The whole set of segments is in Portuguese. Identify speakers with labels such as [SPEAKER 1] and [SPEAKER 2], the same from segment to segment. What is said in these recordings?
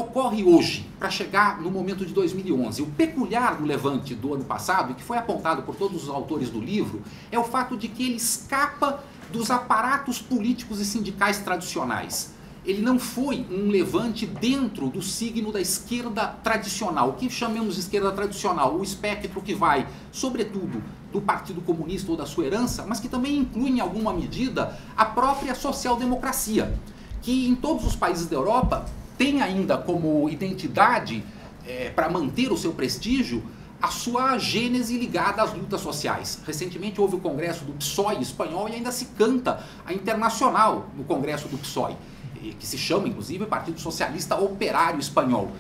[SPEAKER 1] ocorre hoje para chegar no momento de 2011? O peculiar do Levante do ano passado, e que foi apontado por todos os autores do livro, é o fato de que ele escapa dos aparatos políticos e sindicais tradicionais. Ele não foi um levante dentro do signo da esquerda tradicional. O que chamamos de esquerda tradicional? O espectro que vai, sobretudo, do Partido Comunista ou da sua herança, mas que também inclui, em alguma medida, a própria social-democracia, que em todos os países da Europa tem ainda como identidade, para manter o seu prestígio, a sua gênese ligada às lutas sociais. Recentemente houve o congresso do PSOE espanhol e ainda se canta a Internacional no congresso do PSOE, que se chama, inclusive, Partido Socialista Operário Espanhol.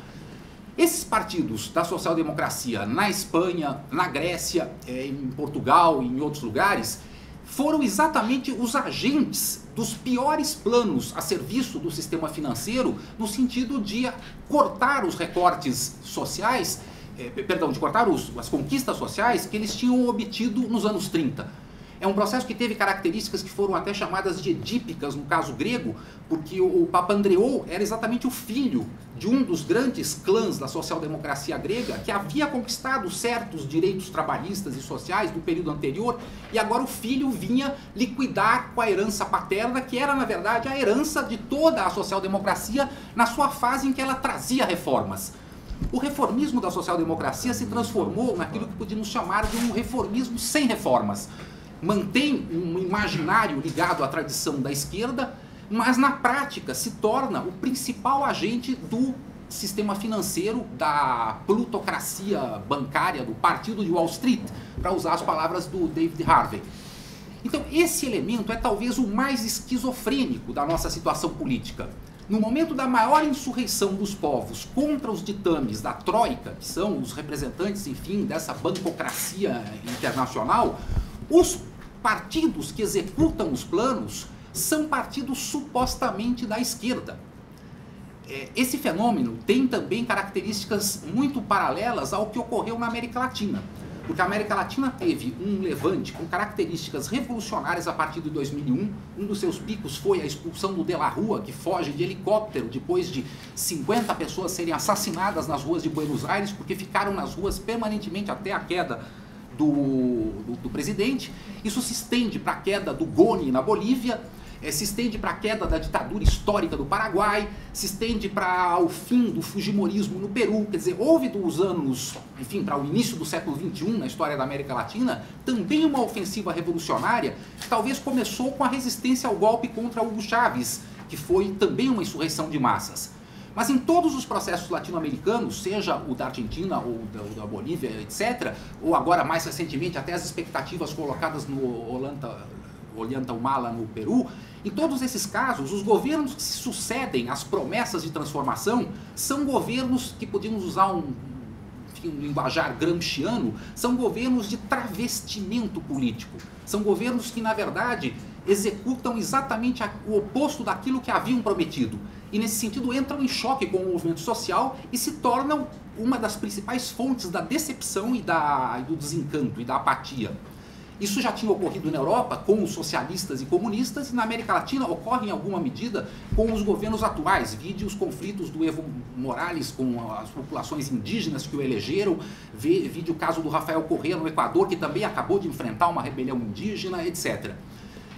[SPEAKER 1] Esses partidos da social-democracia na Espanha, na Grécia, em Portugal e em outros lugares, foram exatamente os agentes dos piores planos a serviço do sistema financeiro, no sentido de cortar os recortes sociais, de cortar as conquistas sociais que eles tinham obtido nos anos 30. É um processo que teve características que foram até chamadas de edípicas, no caso grego, porque o Papandreou era exatamente o filho de um dos grandes clãs da social-democracia grega, que havia conquistado certos direitos trabalhistas e sociais do período anterior, e agora o filho vinha liquidar com a herança paterna, que era, na verdade, a herança de toda a social-democracia na sua fase em que ela trazia reformas. O reformismo da social-democracia se transformou naquilo que podíamos chamar de um reformismo sem reformas. Mantém um imaginário ligado à tradição da esquerda, mas na prática se torna o principal agente do sistema financeiro, da plutocracia bancária, do partido de Wall Street, para usar as palavras do David Harvey. Então esse elemento é talvez o mais esquizofrênico da nossa situação política. No momento da maior insurreição dos povos contra os ditames da Troika, que são os representantes, enfim, dessa bancocracia internacional, os partidos que executam os planos são partidos supostamente da esquerda. Esse fenômeno tem também características muito paralelas ao que ocorreu na América Latina. Porque a América Latina teve um levante com características revolucionárias a partir de 2001. Um dos seus picos foi a expulsão do De la Rúa, que foge de helicóptero depois de 50 pessoas serem assassinadas nas ruas de Buenos Aires, porque ficaram nas ruas permanentemente até a queda do presidente. Isso se estende para a queda do Goni na Bolívia, se estende para a queda da ditadura histórica do Paraguai, se estende para o fim do fujimorismo no Peru. Quer dizer, houve dos anos, enfim, para o início do século XXI na história da América Latina, também uma ofensiva revolucionária que talvez começou com a resistência ao golpe contra Hugo Chávez, que foi também uma insurreição de massas. Mas em todos os processos latino-americanos, seja o da Argentina ou da Bolívia, etc., ou agora mais recentemente até as expectativas colocadas no Ollanta Humala no Peru, em todos esses casos, os governos que se sucedem às promessas de transformação são governos que podíamos usar um linguajar gramsciano, são governos de travestimento político. São governos que, na verdade, executam exatamente o oposto daquilo que haviam prometido. E, nesse sentido, entram em choque com o movimento social e se tornam uma das principais fontes da decepção e do desencanto e da apatia. Isso já tinha ocorrido na Europa com os socialistas e comunistas, e na América Latina ocorre em alguma medida com os governos atuais. Vide os conflitos do Evo Morales com as populações indígenas que o elegeram, vide o caso do Rafael Correa no Equador, que também acabou de enfrentar uma rebelião indígena, etc.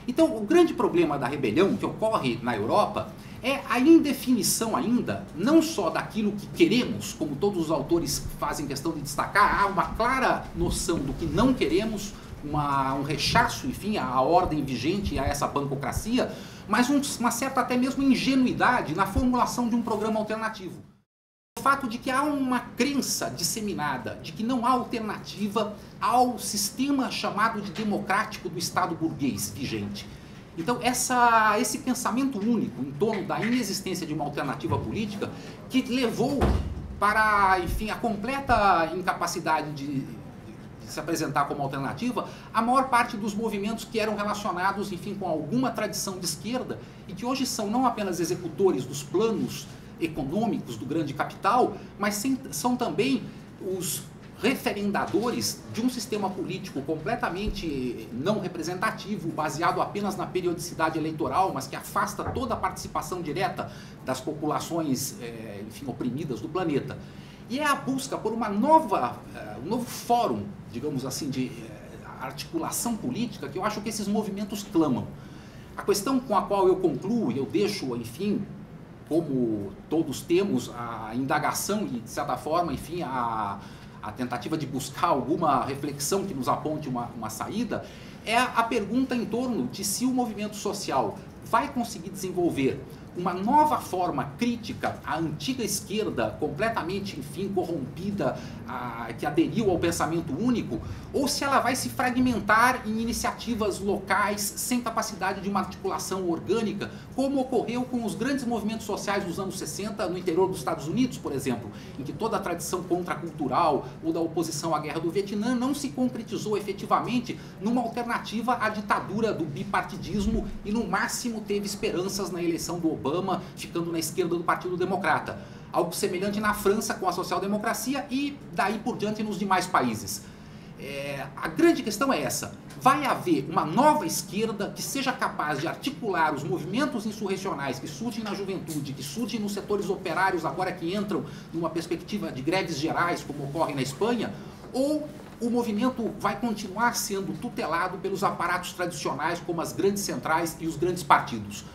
[SPEAKER 1] Então, o grande problema da rebelião que ocorre na Europa é a indefinição ainda, não só daquilo que queremos, como todos os autores fazem questão de destacar, há uma clara noção do que não queremos, um rechaço, enfim, à ordem vigente, a essa bancocracia, mas uma certa até mesmo ingenuidade na formulação de um programa alternativo. O fato de que há uma crença disseminada de que não há alternativa ao sistema chamado de democrático do Estado burguês vigente. Então, esse pensamento único em torno da inexistência de uma alternativa política que levou para, enfim, a completa incapacidade de se apresentar como alternativa a maior parte dos movimentos que eram relacionados, enfim, com alguma tradição de esquerda e que hoje são não apenas executores dos planos econômicos do grande capital, mas são também os referendadores de um sistema político completamente não representativo, baseado apenas na periodicidade eleitoral, mas que afasta toda a participação direta das populações, enfim, oprimidas do planeta. E é a busca por um novo fórum, digamos assim, de articulação política, que eu acho que esses movimentos clamam. A questão com a qual eu concluo, e eu deixo, enfim, como todos temos, a indagação e, de certa forma, enfim, a tentativa de buscar alguma reflexão que nos aponte uma saída, é a pergunta em torno de se o movimento social vai conseguir desenvolver uma nova forma crítica à antiga esquerda, completamente, enfim, corrompida, que aderiu ao pensamento único, ou se ela vai se fragmentar em iniciativas locais sem capacidade de uma articulação orgânica, como ocorreu com os grandes movimentos sociais dos anos 60 no interior dos Estados Unidos, por exemplo, em que toda a tradição contracultural ou da oposição à guerra do Vietnã não se concretizou efetivamente numa alternativa à ditadura do bipartidismo e, no máximo, teve esperanças na eleição do Obama, ficando na esquerda do Partido Democrata. Algo semelhante na França com a social-democracia e daí por diante nos demais países. A grande questão é essa: vai haver uma nova esquerda que seja capaz de articular os movimentos insurrecionais que surgem na juventude, que surgem nos setores operários agora que entram numa perspectiva de greves gerais, como ocorre na Espanha, ou o movimento vai continuar sendo tutelado pelos aparatos tradicionais, como as grandes centrais e os grandes partidos?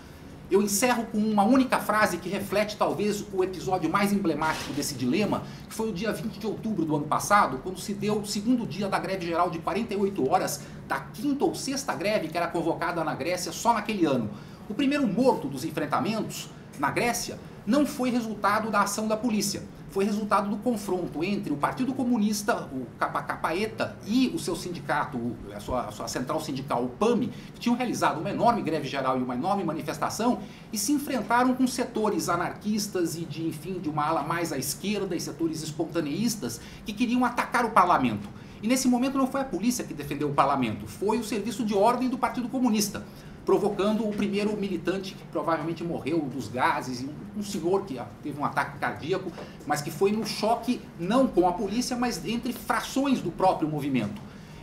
[SPEAKER 1] Eu encerro com uma única frase que reflete talvez o episódio mais emblemático desse dilema, que foi o dia 20 de outubro do ano passado, quando se deu o segundo dia da greve geral de 48 horas, da quinta ou sexta greve que era convocada na Grécia só naquele ano. O primeiro morto dos enfrentamentos na Grécia não foi resultado da ação da polícia, foi resultado do confronto entre o Partido Comunista, o KKETA, e o seu sindicato, a sua central sindical, o PAMI, que tinham realizado uma enorme greve geral e uma enorme manifestação, e se enfrentaram com setores anarquistas e de uma ala mais à esquerda e setores espontaneístas que queriam atacar o parlamento. E nesse momento não foi a polícia que defendeu o parlamento, foi o serviço de ordem do Partido Comunista, provocando o primeiro militante que provavelmente morreu dos gases, um senhor que teve um ataque cardíaco, mas que foi no choque não com a polícia, mas entre frações do próprio movimento.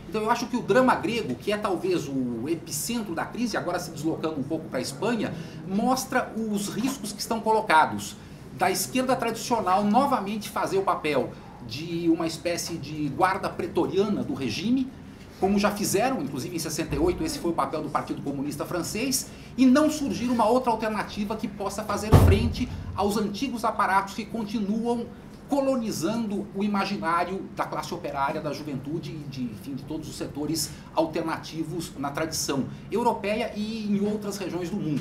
[SPEAKER 1] Então eu acho que o drama grego, que é talvez o epicentro da crise, agora se deslocando um pouco para a Espanha, mostra os riscos que estão colocados da esquerda tradicional novamente fazer o papel de uma espécie de guarda pretoriana do regime, como já fizeram, inclusive em 68, esse foi o papel do Partido Comunista Francês, e não surgir uma outra alternativa que possa fazer frente aos antigos aparatos que continuam colonizando o imaginário da classe operária, da juventude e de todos os setores alternativos na tradição europeia e em outras regiões do mundo.